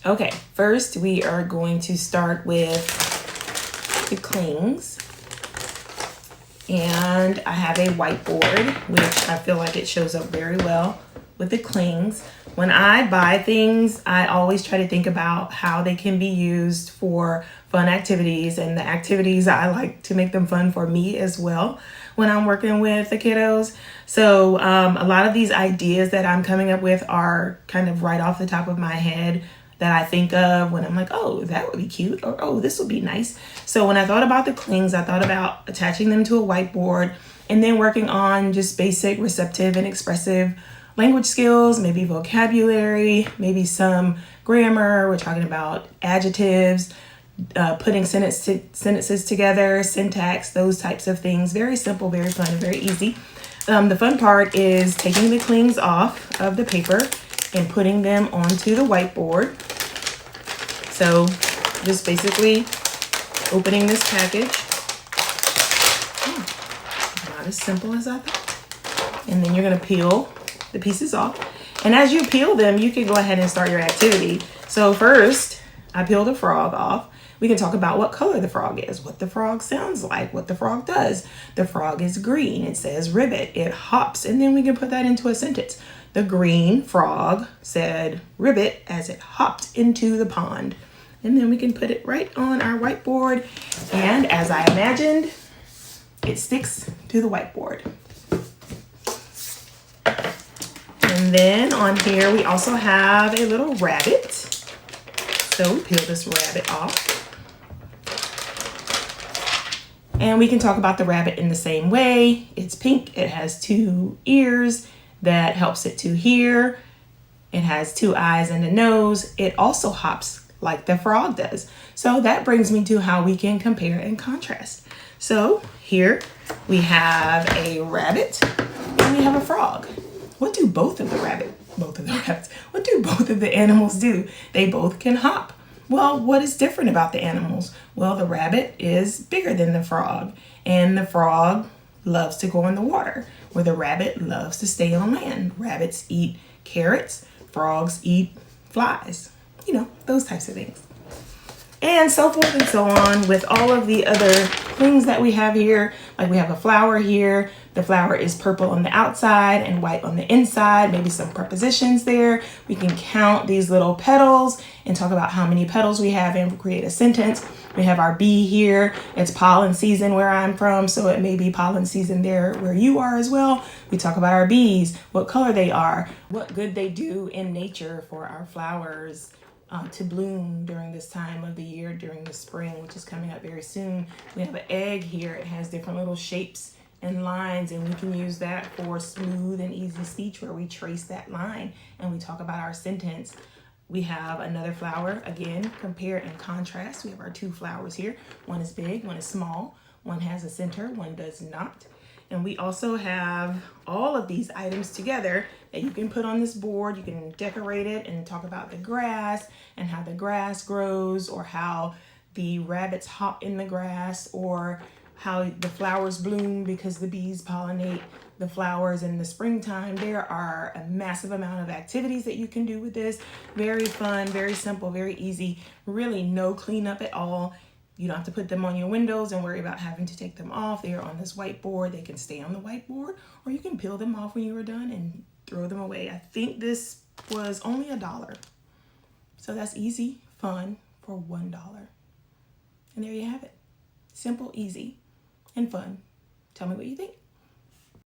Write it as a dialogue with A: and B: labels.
A: Okay, first we are going to start with the clings. And I have a whiteboard, which I feel like it shows up very well with the clings. When I buy things, I always try to think about how they can be used for fun activities, and the activities I like to make them fun for me as well when I'm working with the kiddos. So a lot of these ideas that I'm coming up with are kind of right off the top of my head that I think of when I'm like, oh, that would be cute, or oh, this would be nice. So when I thought about the clings, I thought about attaching them to a whiteboard and then working on just basic receptive and expressive language skills, maybe vocabulary, maybe some grammar. We're talking about adjectives, putting sentences together, syntax, those types of things. Very simple, very fun, and very easy. The fun part is taking the clings off of the paper and putting them onto the whiteboard. So just basically opening this package. Not as simple as I thought. And then you're gonna peel the pieces off. And as you peel them, you can go ahead and start your activity. So first, I peeled the frog off. We can talk about what color the frog is, what the frog sounds like, what the frog does. The frog is green. It says ribbit. It hops. And then we can put that into a sentence. The green frog said ribbit as it hopped into the pond. And then we can put it right on our whiteboard. And as I imagined, it sticks to the whiteboard. And then on here, we also have a little rabbit. So we peel this rabbit off. And we can talk about the rabbit in the same way. It's pink. It has 2 ears that helps it to hear. It has 2 eyes and a nose. It also hops like the frog does. So that brings me to how we can compare and contrast. So here we have a rabbit and we have a frog. What do both of the animals do? They both can hop. Well, what is different about the animals? Well, the rabbit is bigger than the frog, and the frog loves to go in the water, where the rabbit loves to stay on land. Rabbits eat carrots, frogs eat flies, those types of things. And so forth and so on with all of the other things that we have here. Like we have a flower here. The flower is purple on the outside and white on the inside. Maybe some prepositions there. We can count these little petals and talk about how many petals we have and create a sentence. We have our bee here. It's pollen season where I'm from, so it may be pollen season there where you are as well. We talk about our bees, what color they are, what good they do in nature for our flowers to bloom during this time of the year, during the spring, which is coming up very soon. We have an egg here. It has different little shapes and lines, and we can use that for smooth and easy speech where we trace that line and we talk about our sentence. We have another flower. Again, compare and contrast. We have our 2 flowers here. One is big, one is small. One has a center, one does not. And we also have all of these items together that you can put on this board. You can decorate it and talk about the grass and how the grass grows, or how the rabbits hop in the grass, or how the flowers bloom because the bees pollinate the flowers in the springtime. There are a massive amount of activities that you can do with this. Very fun, very simple, very easy, really no cleanup at all. You don't have to put them on your windows and worry about having to take them off. They are on this whiteboard. They can stay on the whiteboard, or you can peel them off when you are done and throw them away. I think this was only $1. So that's easy, fun for $1. And there you have it. Simple, easy, and fun. Tell me what you think.